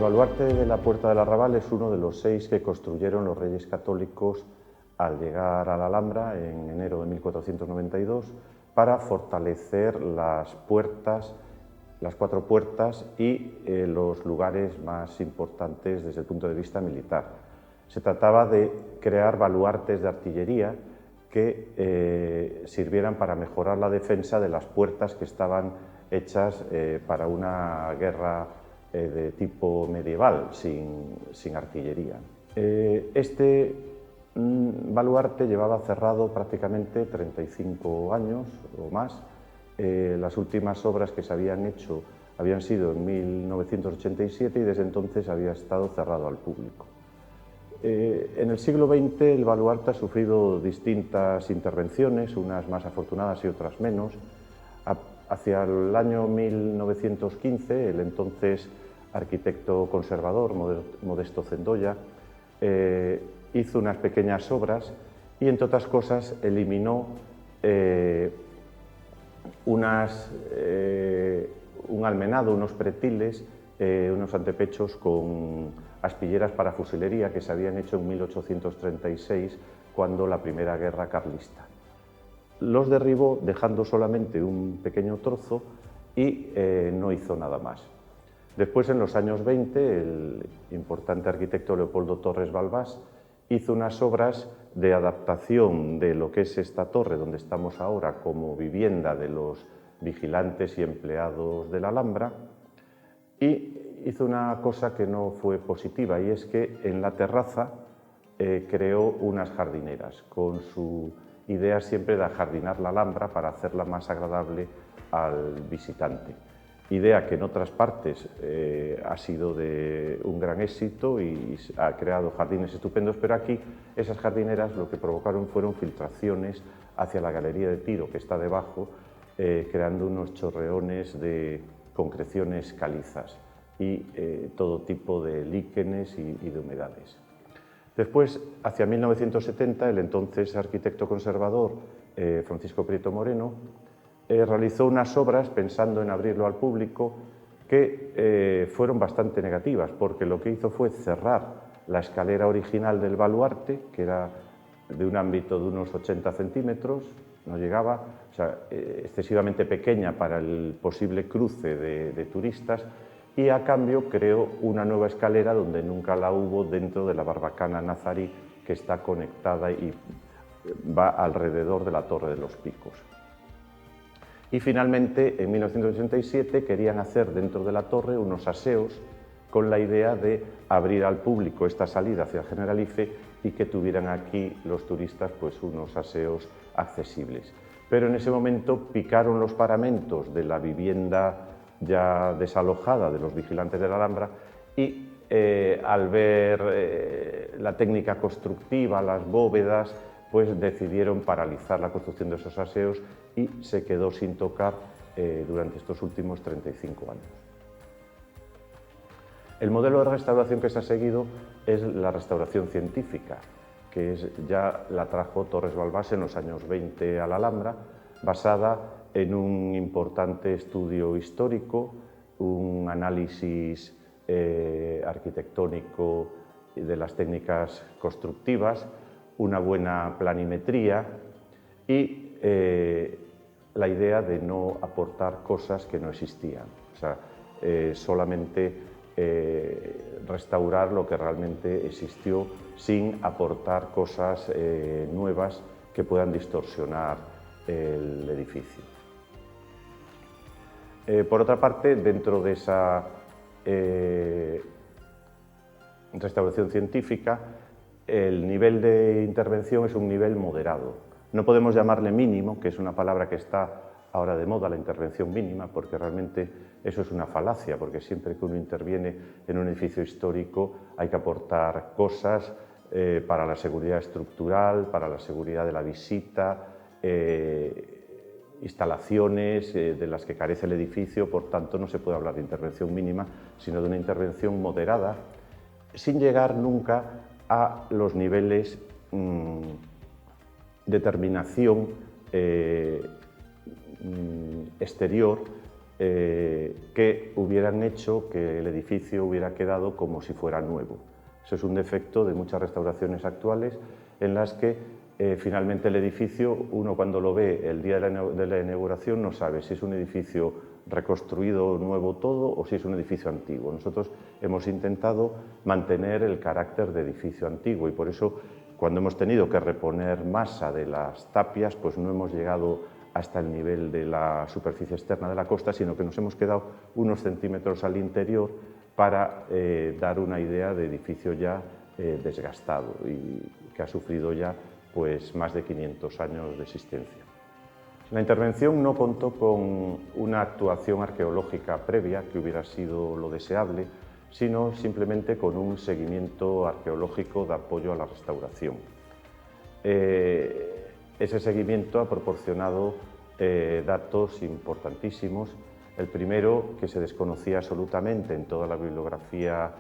baluarte de la Puerta del Arrabal es uno de los 6 que construyeron los Reyes Católicos al llegar a la Alhambra en enero de 1492 para fortalecer las puertas, las 4 puertas y los lugares más importantes desde el punto de vista militar. Se trataba de crear baluartes de artillería que sirvieran para mejorar la defensa de las puertas que estaban hechas para una guerra de tipo medieval, sin artillería. Este baluarte llevaba cerrado prácticamente 35 años o más. Las últimas obras que se habían hecho habían sido en 1987 y desde entonces había estado cerrado al público. En el siglo XX el baluarte ha sufrido distintas intervenciones, unas más afortunadas y otras menos. Hacia el año 1915, el entonces arquitecto conservador Modesto Cendolla hizo unas pequeñas obras y, entre otras cosas, eliminó un almenado, unos pretiles, unos antepechos con aspilleras para fusilería que se habían hecho en 1836, cuando la primera guerra carlista. Los derribó dejando solamente un pequeño trozo y no hizo nada más. Después, en los años 20, el importante arquitecto Leopoldo Torres Balbás hizo unas obras de adaptación de lo que es esta torre donde estamos ahora como vivienda de los vigilantes y empleados de la Alhambra, y hizo una cosa que no fue positiva, y es que en la terraza creó unas jardineras, con su idea siempre de ajardinar la Alhambra para hacerla más agradable al visitante. Idea que en otras partes ha sido de un gran éxito y ha creado jardines estupendos, pero aquí esas jardineras lo que provocaron fueron filtraciones hacia la galería de tiro que está debajo, creando unos chorreones de concreciones calizas y todo tipo de líquenes y de humedades. Después, hacia 1970, el entonces arquitecto conservador Francisco Prieto Moreno realizó unas obras pensando en abrirlo al público que fueron bastante negativas, porque lo que hizo fue cerrar la escalera original del baluarte, que era de un ámbito de unos 80 centímetros, no llegaba, o sea, excesivamente pequeña para el posible cruce de turistas, y a cambio creó una nueva escalera donde nunca la hubo dentro de la barbacana nazarí, que está conectada y va alrededor de la Torre de los Picos. Y finalmente, en 1987, querían hacer dentro de la torre unos aseos con la idea de abrir al público esta salida hacia el Generalife y que tuvieran aquí los turistas pues unos aseos accesibles. Pero en ese momento picaron los paramentos de la vivienda ya desalojada de los vigilantes de la Alhambra y al ver la técnica constructiva, las bóvedas, pues decidieron paralizar la construcción de esos aseos y se quedó sin tocar durante estos últimos 35 años. El modelo de restauración que se ha seguido es la restauración científica, que ya la trajo Torres Balbás en los años 20 a la Alhambra, basada en un importante estudio histórico, un análisis arquitectónico de las técnicas constructivas, una buena planimetría y la idea de no aportar cosas que no existían, o sea, solamente restaurar lo que realmente existió sin aportar cosas nuevas que puedan distorsionar el edificio. Por otra parte, dentro de esa restauración científica, el nivel de intervención es un nivel moderado. No podemos llamarle mínimo, que es una palabra que está ahora de moda, la intervención mínima, porque realmente eso es una falacia, porque siempre que uno interviene en un edificio histórico hay que aportar cosas para la seguridad estructural, para la seguridad de la visita, instalaciones de las que carece el edificio. Por tanto, no se puede hablar de intervención mínima, sino de una intervención moderada, sin llegar nunca a los niveles de terminación exterior que hubieran hecho que el edificio hubiera quedado como si fuera nuevo. Eso es un defecto de muchas restauraciones actuales en las que finalmente el edificio, uno cuando lo ve el día de la inauguración no sabe si es un edificio reconstruido nuevo todo o si es un edificio antiguo. Nosotros hemos intentado mantener el carácter de edificio antiguo y por eso cuando hemos tenido que reponer masa de las tapias, pues no hemos llegado hasta el nivel de la superficie externa de la costa, sino que nos hemos quedado unos centímetros al interior para dar una idea de edificio ya desgastado y que ha sufrido ya pues, más de 500 años de existencia. La intervención no contó con una actuación arqueológica previa, que hubiera sido lo deseable, sino simplemente con un seguimiento arqueológico de apoyo a la restauración. Ese seguimiento ha proporcionado datos importantísimos. El primero, que se desconocía absolutamente en toda la bibliografía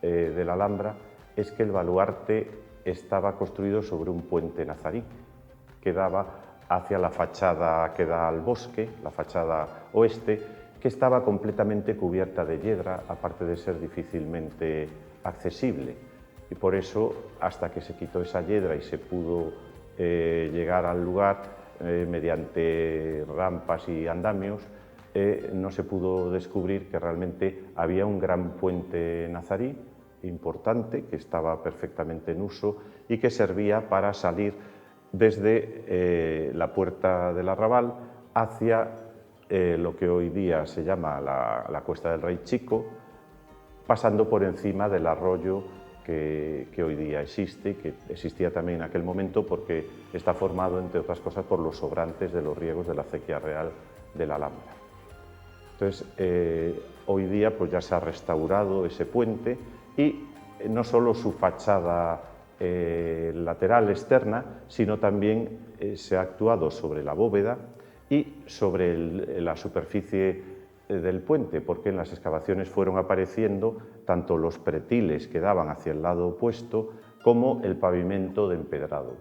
de la Alhambra, es que el baluarte estaba construido sobre un puente nazarí que daba hacia la fachada que da al bosque, la fachada oeste, que estaba completamente cubierta de hiedra, aparte de ser difícilmente accesible. Y por eso, hasta que se quitó esa hiedra y se pudo llegar al lugar mediante rampas y andamios, no se pudo descubrir que realmente había un gran puente nazarí importante que estaba perfectamente en uso y que servía para salir desde la puerta del arrabal hacia lo que hoy día se llama la Cuesta del Rey Chico, pasando por encima del arroyo que hoy día existe y que existía también en aquel momento porque está formado, entre otras cosas, por los sobrantes de los riegos de la acequia real de la Alhambra. Entonces, hoy día pues, ya se ha restaurado ese puente y no solo su fachada lateral externa, sino también se ha actuado sobre la bóveda y sobre la superficie del puente, porque en las excavaciones fueron apareciendo tanto los pretiles que daban hacia el lado opuesto como el pavimento de empedrado.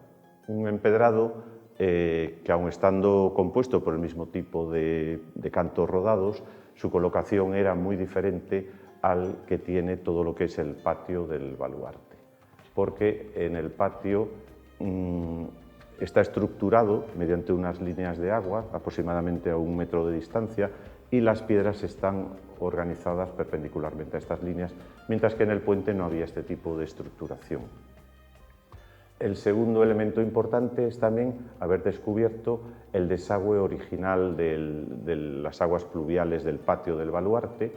Un empedrado que, aun estando compuesto por el mismo tipo de cantos rodados, su colocación era muy diferente al que tiene todo lo que es el patio del baluarte, porque en el patio está estructurado mediante unas líneas de agua aproximadamente a 1 metro de distancia y las piedras están organizadas perpendicularmente a estas líneas, mientras que en el puente no había este tipo de estructuración. El segundo elemento importante es también haber descubierto el desagüe original de las aguas pluviales del patio del baluarte,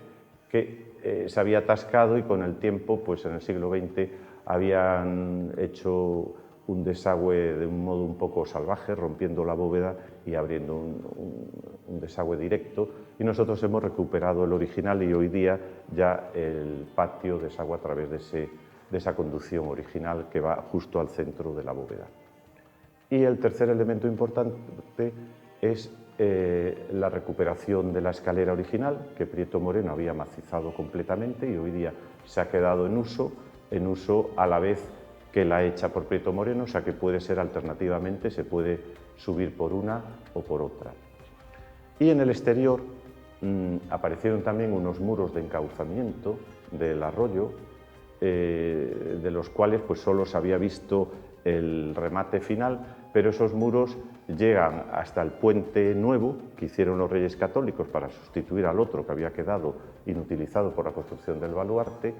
que se había atascado y con el tiempo, pues en el siglo XX, habían hecho un desagüe de un modo un poco salvaje, rompiendo la bóveda y abriendo un desagüe directo. Y nosotros hemos recuperado el original y hoy día ya el patio desagua a través de esa conducción original que va justo al centro de la bóveda. Y el tercer elemento importante es la recuperación de la escalera original, que Prieto Moreno había macizado completamente y hoy día se ha quedado en uso a la vez que la hecha por Prieto Moreno, o sea que puede ser alternativamente, se puede subir por una o por otra. Y en el exterior aparecieron también unos muros de encauzamiento del arroyo, de los cuales pues solo se había visto el remate final, pero esos muros llegan hasta el puente nuevo que hicieron los Reyes Católicos para sustituir al otro que había quedado inutilizado por la construcción del baluarte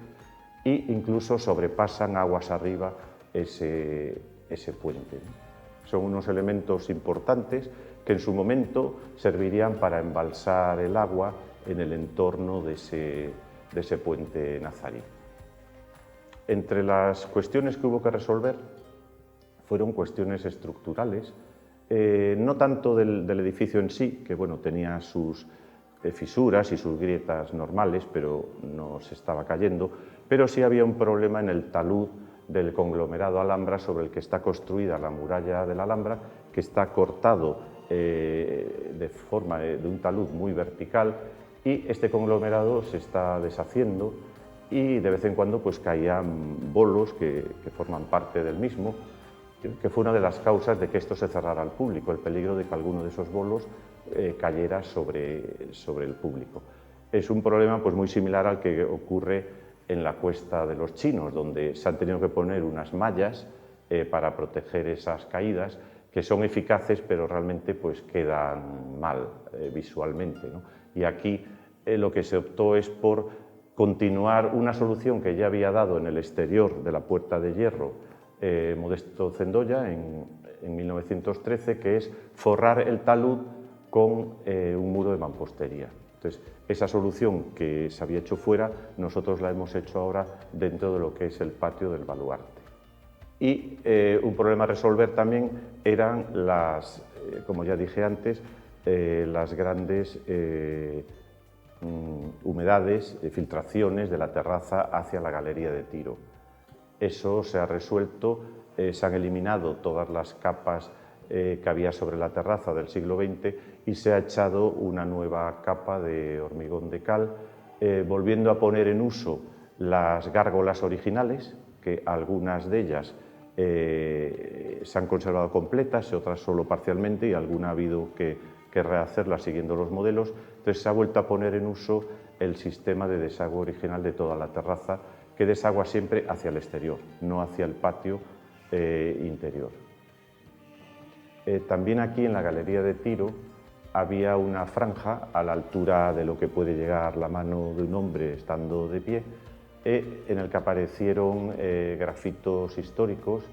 e incluso sobrepasan aguas arriba ese puente. Son unos elementos importantes que en su momento servirían para embalsar el agua en el entorno de ese puente nazarí. Entre las cuestiones que hubo que resolver fueron cuestiones estructurales, no tanto del edificio en sí, que bueno, tenía sus fisuras y sus grietas normales, pero no se estaba cayendo, pero sí había un problema en el talud del conglomerado Alhambra sobre el que está construida la muralla de la Alhambra, que está cortado de forma de un talud muy vertical y este conglomerado se está deshaciendo y de vez en cuando pues caían bolos que forman parte del mismo que fue una de las causas de que esto se cerrara al público, el peligro de que alguno de esos bolos cayera sobre el público. Es un problema pues, muy similar al que ocurre en la Cuesta de los Chinos, donde se han tenido que poner unas mallas para proteger esas caídas, que son eficaces, pero realmente pues, quedan mal visualmente, ¿no? Y aquí lo que se optó es por continuar una solución que ya había dado en el exterior de la Puerta de Hierro Modesto Zendoya en 1913, que es forrar el talud con un muro de mampostería. Entonces, esa solución que se había hecho fuera, nosotros la hemos hecho ahora dentro de lo que es el patio del baluarte. Y un problema a resolver también eran como ya dije antes, las grandes humedades, filtraciones de la terraza hacia la galería de tiro. Eso se ha resuelto, se han eliminado todas las capas que había sobre la terraza del siglo XX y se ha echado una nueva capa de hormigón de cal, volviendo a poner en uso las gárgolas originales, que algunas de ellas se han conservado completas, otras solo parcialmente, y alguna ha habido que rehacerlas siguiendo los modelos. Entonces se ha vuelto a poner en uso el sistema de desagüe original de toda la terraza, que desagua siempre hacia el exterior, no hacia el patio interior. También aquí en la galería de tiro había una franja a la altura de lo que puede llegar la mano de un hombre estando de pie, en el que aparecieron grafitos históricos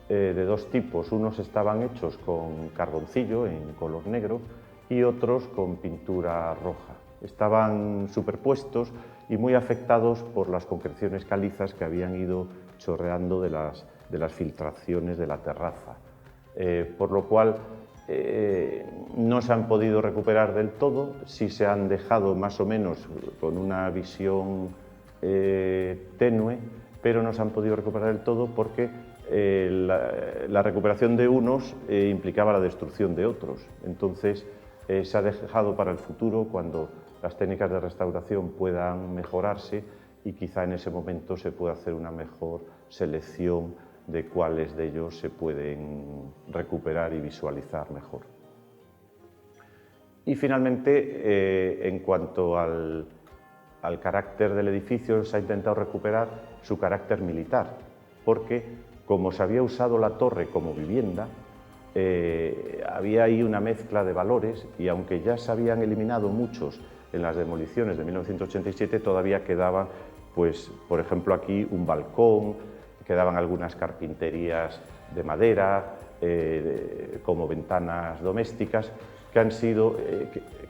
de dos tipos. Unos estaban hechos con carboncillo en color negro y otros con pintura roja. Estaban superpuestos y muy afectados por las concreciones calizas que habían ido chorreando de las filtraciones de la terraza, por lo cual no se han podido recuperar del todo. Sí se han dejado más o menos con una visión tenue, pero no se han podido recuperar del todo porque la recuperación de unos implicaba la destrucción de otros. Entonces se ha dejado para el futuro, cuando las técnicas de restauración puedan mejorarse, y quizá en ese momento se pueda hacer una mejor selección de cuáles de ellos se pueden recuperar y visualizar mejor. Y finalmente, en cuanto al carácter del edificio, se ha intentado recuperar su carácter militar, porque como se había usado la torre como vivienda, había ahí una mezcla de valores, y aunque ya se habían eliminado muchos en las demoliciones de 1987, todavía quedaba, pues, por ejemplo, aquí un balcón, quedaban algunas carpinterías de madera, como ventanas domésticas, que han sido,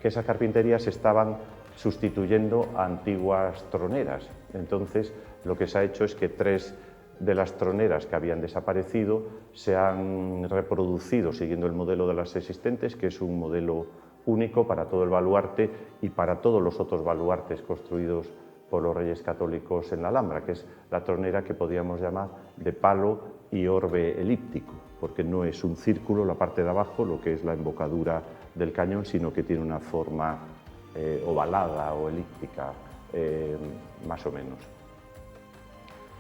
que esas carpinterías estaban sustituyendo a antiguas troneras. Entonces, lo que se ha hecho es que 3 de las troneras que habían desaparecido se han reproducido siguiendo el modelo de las existentes, que es un modelo único para todo el baluarte y para todos los otros baluartes construidos por los Reyes Católicos en la Alhambra, que es la tronera que podríamos llamar de palo y orbe elíptico, porque no es un círculo la parte de abajo, lo que es la embocadura del cañón, sino que tiene una forma ovalada o elíptica, más o menos.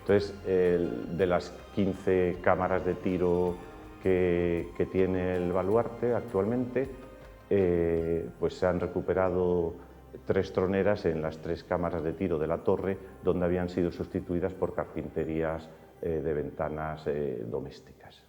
Entonces, de las 15 cámaras de tiro que tiene el baluarte actualmente, pues se han recuperado 3 troneras en las 3 cámaras de tiro de la torre, donde habían sido sustituidas por carpinterías de ventanas domésticas.